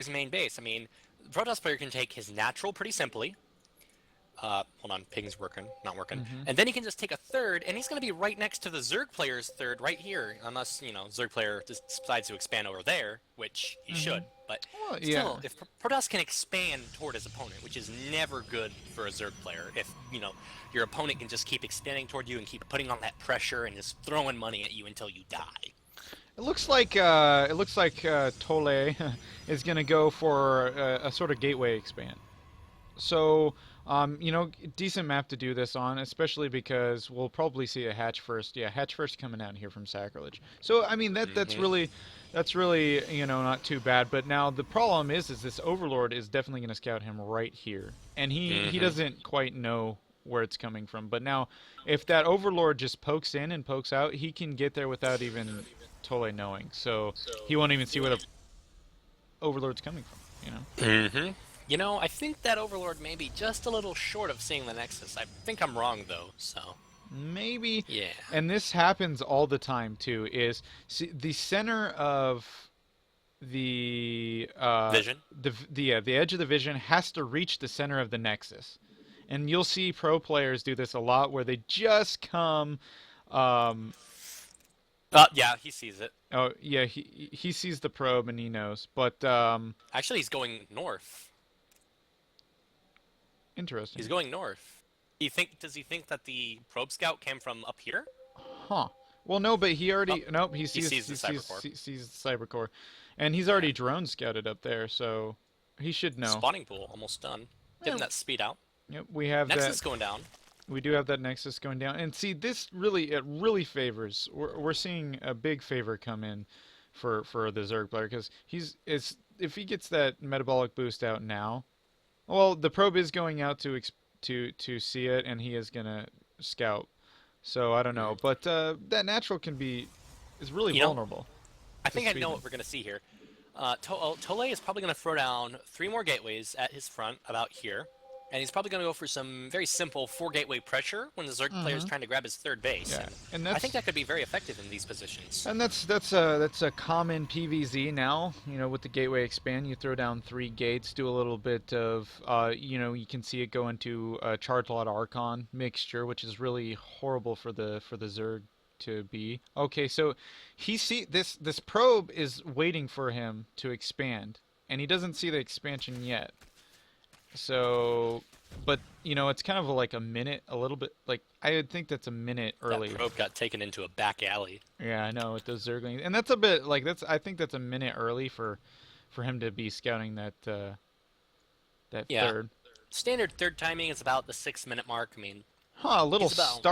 his main base. I mean, the Protoss player can take his natural pretty simply. Hold on, ping's not working. Mm-hmm. And then he can just take a third, and he's going to be right next to the Zerg player's third right here, unless, Zerg player decides to expand over there, which he Mm-hmm. should. But Well, yeah. still, if Protoss can expand toward his opponent, which is never good for a Zerg player, if, your opponent can just keep expanding toward you and keep putting on that pressure and just throwing money at you until you die. It looks like Tole is gonna go for a sort of gateway expand. So, decent map to do this on, especially because we'll probably see a hatch first. Yeah, hatch first coming out here from Sacrilege. So, I mean, Mm-hmm. that's really, not too bad. But now the problem is this Overlord is definitely going to scout him right here, and he Mm-hmm. doesn't quite know where it's coming from. But now, if that Overlord just pokes in and pokes out, he can get there without even Tole knowing. So he won't even see where the Overlord's coming from. You know. Mm-hmm. I think that Overlord may be just a little short of seeing the Nexus. I think I'm wrong, though, so. Maybe, Yeah. and this happens all the time too, is the center of the Vision? the edge of the vision has to reach the center of the nexus. And you'll see pro players do this a lot where they just come um Yeah, he sees it. oh yeah, he sees the probe and he knows. But Actually, he's going north. interesting. He's going north. Does he think that the probe scout came from up here? Huh. Well, no, but he Oh, already nope. He he sees sees the cyber core. sees the cybercore, and he's Yeah. already drone scouted up there, so he should know. Spawning pool almost done. Getting Yeah, that speed out. yep, we have that. Nexus going down. We do have that nexus going down, and see, it really favors. We're seeing a big favor come in for the Zerg player because if he gets that metabolic boost out now, well, the probe is going out to see it, and he is gonna scout. So I don't know, Mm. but that natural is really You know, vulnerable I to think I know Sweden. what we're going to see here. Tole is probably going to throw down 3 more gateways at his front, about here. And he's probably going to go for some very simple 4 gateway pressure when the Zerg player is Mm-hmm. trying to grab his third base. Yeah, And and I think that could be very effective in these positions. that's a common PVZ now. With the gateway expand, you throw down 3 gates, do a little bit of you can see it go into a charge lot Archon mixture, which is really horrible for the Zerg to be. Okay, so this probe is waiting for him to expand, and he doesn't see the expansion yet. So, but it's kind of like a minute, a little bit like I would think that's a minute That early. probe got taken into a back alley. Yeah, I know with those Zerglings, and that's a bit like that's. I think that's a minute early for him to be scouting that Yeah. third. Standard third timing is about the 6 minute mark. I mean, Huh, a he's about.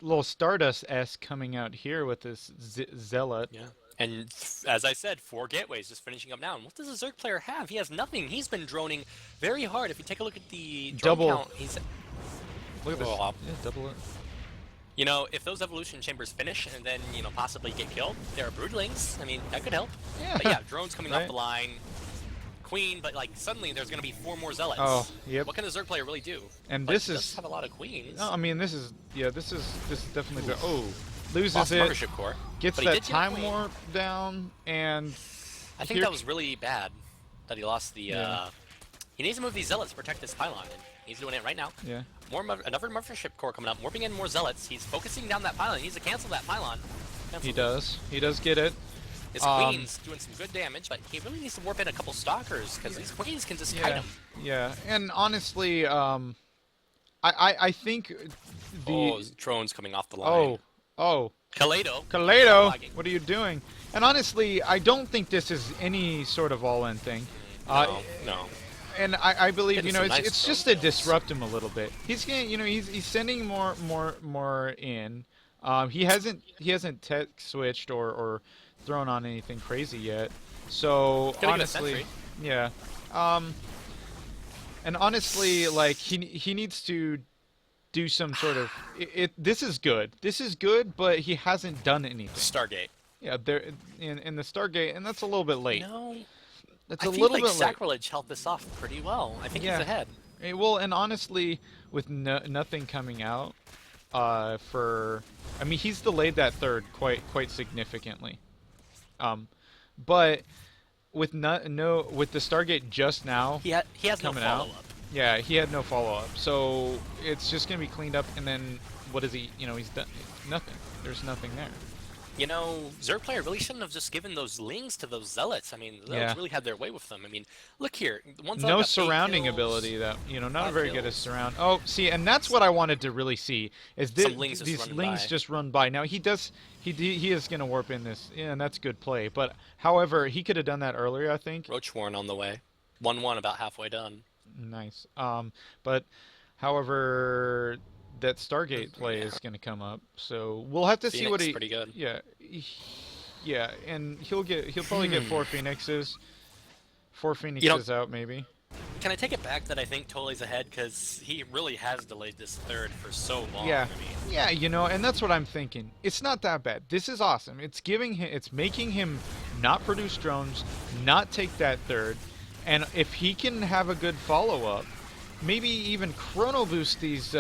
Little Stardust s coming out here with this Zealot. Yeah. And as I said, 4 gateways just finishing up now. And what does a Zerg player have? He has nothing. He's been droning very hard. If you take a look at the drone Double. count, he's. Look at this. Oh, Yeah, double it. if those evolution chambers finish and then, possibly get killed, there are broodlings. I mean, that could help. But Yeah, yeah, drones coming off right. the line. Queen, but like suddenly there's going to be 4 more zealots. Oh, yep. What can a Zerg player really do? And But this he does is. have a lot of queens. No, I mean this is definitely. Oof. Oh, loses Lost it. partnership core. Gets But he that did get a time queen. warp down, and I think here. that was really bad that he lost the. Yeah, He needs to move these zealots to protect this pylon, and he's doing it right now. yeah. Another partnership core coming up, warping in more zealots. He's focusing down that pylon. He needs to cancel that pylon. He Cancel does. He does get it. his queens doing some good damage, but he really needs to warp in a couple stalkers because these queens can just kite Yeah, him. yeah. And honestly, I think Oh, the drones coming off the oh line. oh Kaleido. Stop Kaleo, lagging. what are you doing? And honestly, I don't think this is any sort of all-in thing. Uh, No, no. and I believe Getting some nice it's just drone to kills. disrupt him a little bit. He's getting he's sending more in. He hasn't tech switched or thrown on anything crazy yet. So Gonna get a honestly, sentry. yeah. Um, and honestly, like he needs to do some sort of this is good. This is good, but he hasn't done anything. Stargate. Yeah, there in the Stargate, and that's a little bit late. That's I a feel little like bit late. Sacrilege held this off pretty well. I think he's Yeah. ahead. Well, and honestly, with nothing coming out, I mean, he's delayed that third quite significantly. Um, but with with the Stargate just now He has no coming out. follow-up. Yeah, he had no follow-up, so it's just gonna be cleaned up, and then what is he? You know, he's done nothing. There's nothing there. You know, Zerg player really shouldn't have just given those lings to those zealots. I mean, the zealots Yeah. really had their way with them. I mean, look here. One zealot No got 8 surrounding kills, ability, that not a 5 very good at kills. surround. Oh, see, and that's what I wanted to really see is Some lings just these running lings by. just run by. Now he is gonna warp in this, yeah, and that's good play. But however, he could have done that earlier, I think. Roach Warren on the way. 1-1, about halfway done. Nice. But however, that Stargate play Yeah. is gonna come up, so we'll have to see what Phoenix, he. pretty good. Yeah, yeah, and he'll probably get 4 Phoenixes. 4 Phoenixes out maybe. Can I take it back that I think Tolley's ahead because he really has delayed this third for so long? Yeah, I mean, yeah, and that's what I'm thinking. It's not that bad. This is awesome. It's making him not produce drones, not take that third, and if he can have a good follow up, maybe even chrono boost these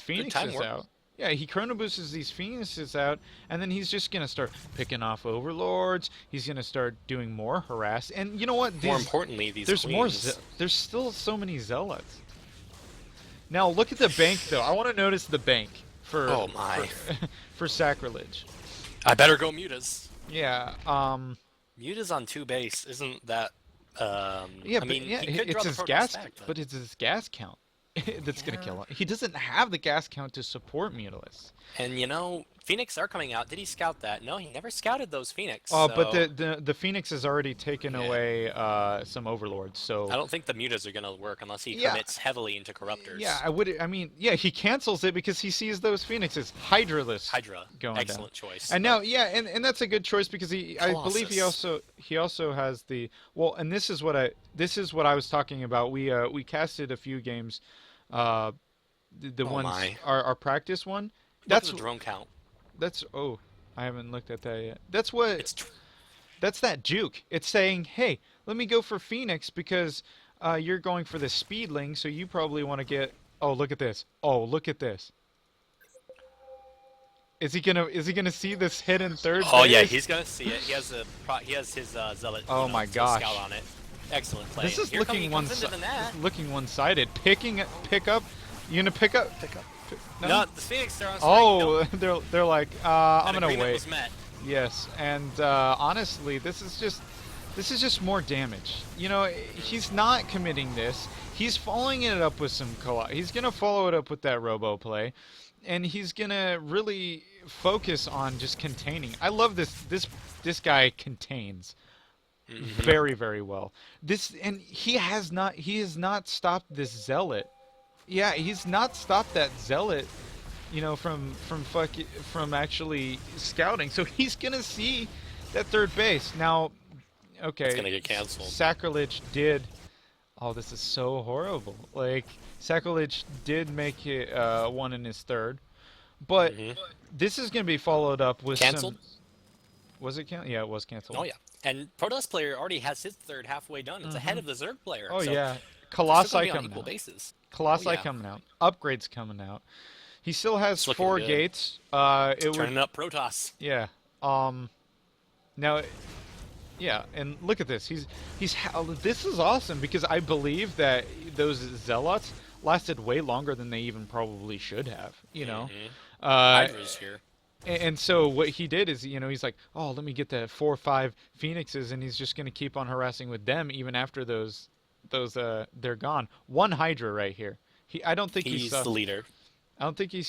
Phoenixes warp. out. Yeah, he chrono boosts these Phoenixes out, and then he's just gonna start picking off overlords. He's gonna start doing more harass, and you know what? More importantly, these there's queens. there's still so many zealots. Now look at the bank, though. I want to notice the bank for Oh my. for sacrilege. I better go Mutas. Yeah. Mutas on 2 base isn't that. Yeah, I mean, but yeah, he could it's draw the his Protoss gas, back, but it's his gas count that's gonna Yeah. kill him. He doesn't have the gas count to support Mutalisk. And you know, Phoenix are coming out. Did he scout that? No, he never scouted those Phoenix. Oh, but so the Phoenix has already taken Yeah. away some overlords, so I don't think the Mutas are gonna work unless he Yeah. commits heavily into Corruptors. yeah, I mean, yeah, he cancels it because he sees those Phoenixes. Hydralisk Hydra, going excellent down. choice. And now, yeah, and that's a good choice because I believe Colossus. he also has the and this is what I was talking about. We casted a few games, the Oh ones my. our practice one. Look at That's the drone count. oh, I haven't looked at that yet. That's what It's that's that juke. It's saying, hey, let me go for Phoenix because you're going for the speedling, so you probably want to get. Oh, look at this. Oh, look at this. Is he gonna see this hidden third? Oh yeah, base? he's gonna see it. He has his zealot. Oh my gosh. Scout on it. Excellent play. This is Here looking he comes into the net. looking one-sided. Pick up. You gonna pick up? No, the Phoenix they're on strike. Oh, they're like, I'm An gonna agreement wait. was met. Yes, and honestly, this is just more damage. You know, he's not committing this. He's following it up with some he's gonna follow it up with that robo play, and he's gonna really focus on just containing. I love this guy contains very, very well. He has not stopped this zealot. Yeah, he's not stopped that zealot, from actually scouting. So he's gonna see that third base. Now, okay. It's gonna get canceled. Sacrilege did. Oh, this is so horrible. Like, Sacrilege did make it one in his third, but this is gonna be followed up with Canceled? some. Was it canceled? Yeah, it was canceled. Oh yeah. And Protoss player already has his third halfway done. It's ahead of the Zerg player. Oh so yeah, they're still Colossi gonna be on coming equal out. bases. Colossi Oh, yeah. coming out. Upgrades coming out. He still has It's looking 4 good. gates. It would. Turning up Protoss. Yeah. Now. Yeah, and look at this. This is awesome because I believe that those zealots lasted way longer than they even probably should have. You know. Hydra's here. And so what he did is, he's like, oh, let me get the 4 or 5 Phoenixes, and he's just gonna keep on harassing with them even after those they're gone. 1 Hydra right here. I don't think He's the leader. I don't think he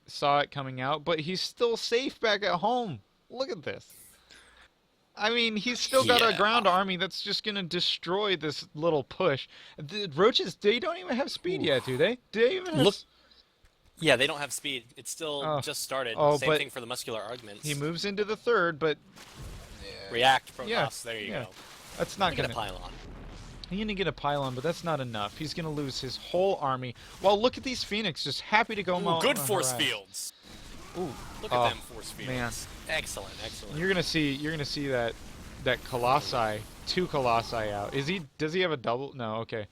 saw it coming out, but he's still safe back at home. Look at this. I mean, he's still got a Yeah. ground army that's just gonna destroy this little push. The Roaches, they don't even have speed yet, do they? Do they even have? Look. Yeah, they don't have speed. It's still Oh. just started. Oh, Same but thing for the muscular arguments. He moves into the third, but React Protoss. Yeah, There you yeah. go. that's not Get a gonna. pylon. He's gonna get a pylon, but that's not enough. He's gonna lose his whole army. Well, look at these Phoenix, just happy to go. Ooh, good on a force harass. fields. Ooh, Look oh, at them force fields. man. Excellent, excellent. You're gonna see that Colossi, 2 Colossi out. Does he have a double? No, okay.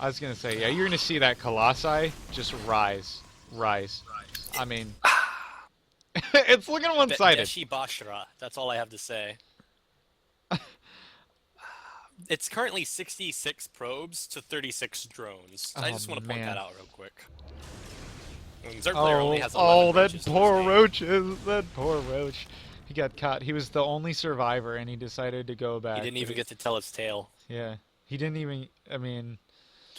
I was gonna say, yeah, you're gonna see that Colossi just rise. I mean, it's looking one-sided. Deshi Bashra. That's all I have to say. It's currently 66 probes to 36 drones. I Oh just want to point that man. out real quick. Zerg player only Oh, has 11 oh, that roaches to his poor name. roaches. That poor roach. He got caught. He was the only survivor, and he decided to go He back. didn't But even get to tell his tale. yeah, he didn't even. I mean,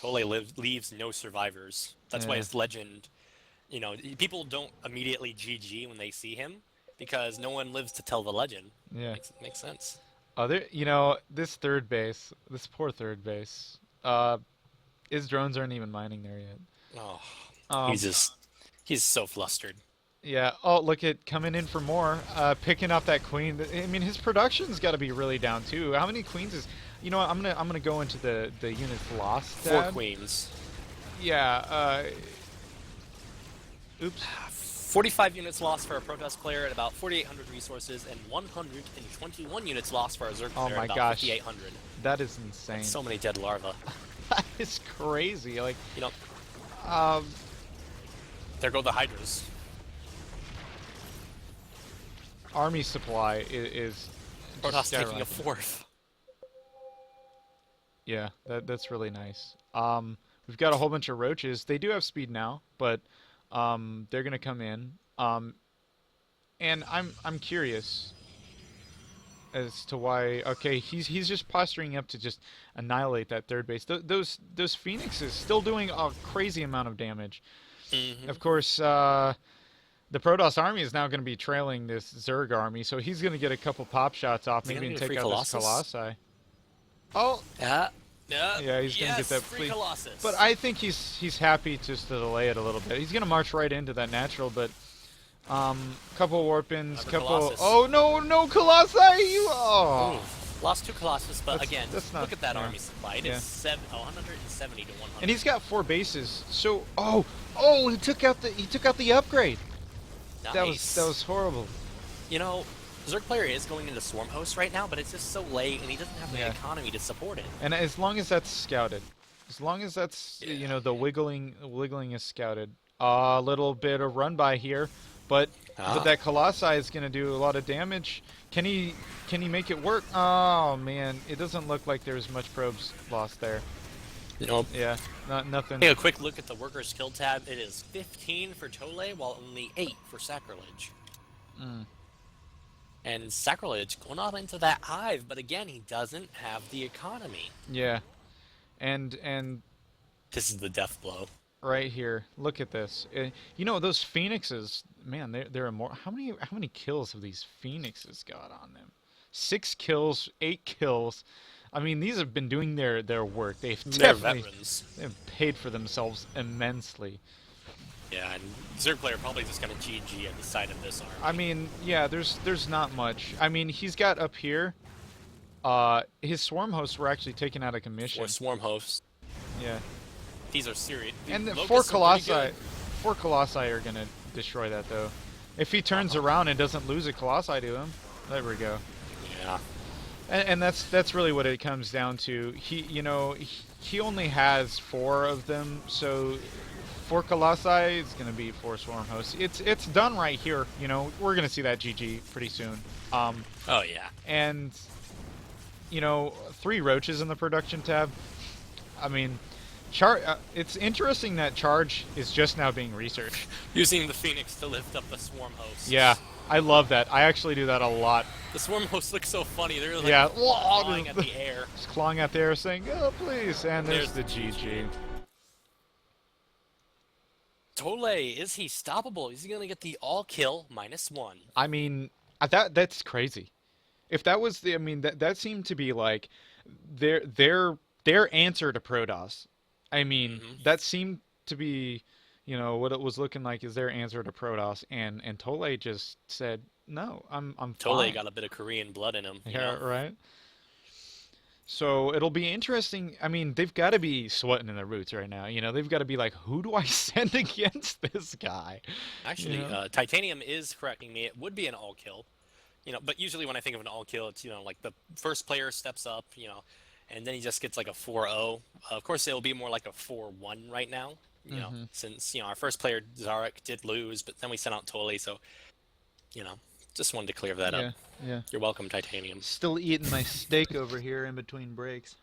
Leaves no survivors. That's why yeah, his legend, people don't immediately GG when they see him because no one lives to tell the legend. yeah. Makes sense. Other, this third base, this poor third base. His drones aren't even mining there yet. Oh, Um, he's so flustered. yeah. Oh, look at coming in for more. Picking up that queen. I mean, his production's got to be really down too. How many queens is? You know what? I'm gonna go into the units lost Four tab. queens. Yeah. Oops. 45 units lost for a Protest player at about 4,800 resources, and 121 units lost for a Zerg Oh player at my about gosh. 5,800. That is insane. That's so many dead larvae. That is crazy. Like, You know, um, there go the Hydras. army supply is just Protoss taking a skyrocketing. fourth. Yeah, that's really nice. We've got a whole bunch of roaches. They do have speed now, but they're gonna come in. And I'm curious as to why. Okay, he's just posturing up to just annihilate that third base. Those phoenixes still doing a crazy amount of damage. Mm-hmm. Of course, the Protoss army is now going to be trailing this Zerg army, so he's going to get a couple pop shots off, Is he maybe gonna and get a take free out this Colossus? Colossi. Oh, Yeah. Yeah. yeah, he's going to get Yes, that free fleet. Colossus. But I think he's happy just to delay it a little bit. He's going to march right into that natural, but couple warp-ins, Another couple. Colossus. Oh no, Colossi! You Ooh, oh. lost two Colossus, but again, That's not. look at that Yeah. army supply. It Yeah. is 170 to 100. And he's got 4 bases. So he took out the upgrade. Nice. That was horrible. You know, Zerg player is going into Swarm Host right now, but it's just so late, and he doesn't have the Yeah. economy to support it. And as long as that's scouted, as long as that's Yeah. the wiggling is scouted, a little bit of run by here, but that Colossi is going to do a lot of damage. Can he make it work? Oh man, it doesn't look like there's much probes lost there. Nope. Yeah, nothing. Take a quick look at the workers kill tab. It is 15 for Tole, while only 8 for Sacrilege. Mm. And Sacrilege going on into that hive, but again, he doesn't have the economy. Yeah, and This is the death blow. right here, look at this. Those phoenixes, man, they're immortal. How many kills have these phoenixes got on them? 6 kills, 8 kills. I mean, these have been doing their work. They're veterans. They've paid for themselves immensely. Yeah, and Zerg player probably just gonna GG at the side of this army. I mean, yeah, there's not much. I mean, he's got up here. His swarm hosts were actually taken out of commission. Or Swarm Hosts. Yeah, These are serious. and the Locusts are pretty good. 4 colossi are gonna destroy that though. If he turns around and doesn't lose a colossi to him, there we go. Yeah. And that's really what it comes down to. He only has 4 of them, so 4 colossi is gonna be 4 swarm hosts. It's done right here. We're gonna see that GG pretty soon. Oh yeah. And 3 roaches in the production tab. I mean, it's interesting that charge is just now being researched. Using the Phoenix to lift up the Swarm Hosts. Yeah, I love that. I actually do that a lot. The Swarm Hosts look so funny. They're like Yeah. clawing at the air. Just clawing out there saying, "Oh, please!" And there's the GG. GG. Tole, is he stoppable? Is he gonna get the all kill -1? I mean, that's crazy. If that was I mean, that seemed to be like their answer to Protoss. I mean, that seemed to be, what it was looking like is their answer to Protoss, and Tole just said, "No, I'm Tole fine." got a bit of Korean blood in him. Yeah, right. So it'll be interesting. I mean, they've got to be sweating in their boots right now. They've got to be like, who do I send against this guy? Actually, Titanium is correcting me. It would be an all kill. But usually when I think of an all kill, it's like the first player steps up, and then he just gets like a 4-0. Of course, it'll be more like a 4-1 right now. Since our first player Zarek did lose, but then we sent out Tole, so Just wanted to clear that up. Yeah, yeah. You're welcome, Titanium. Still eating my steak over here in between breaks.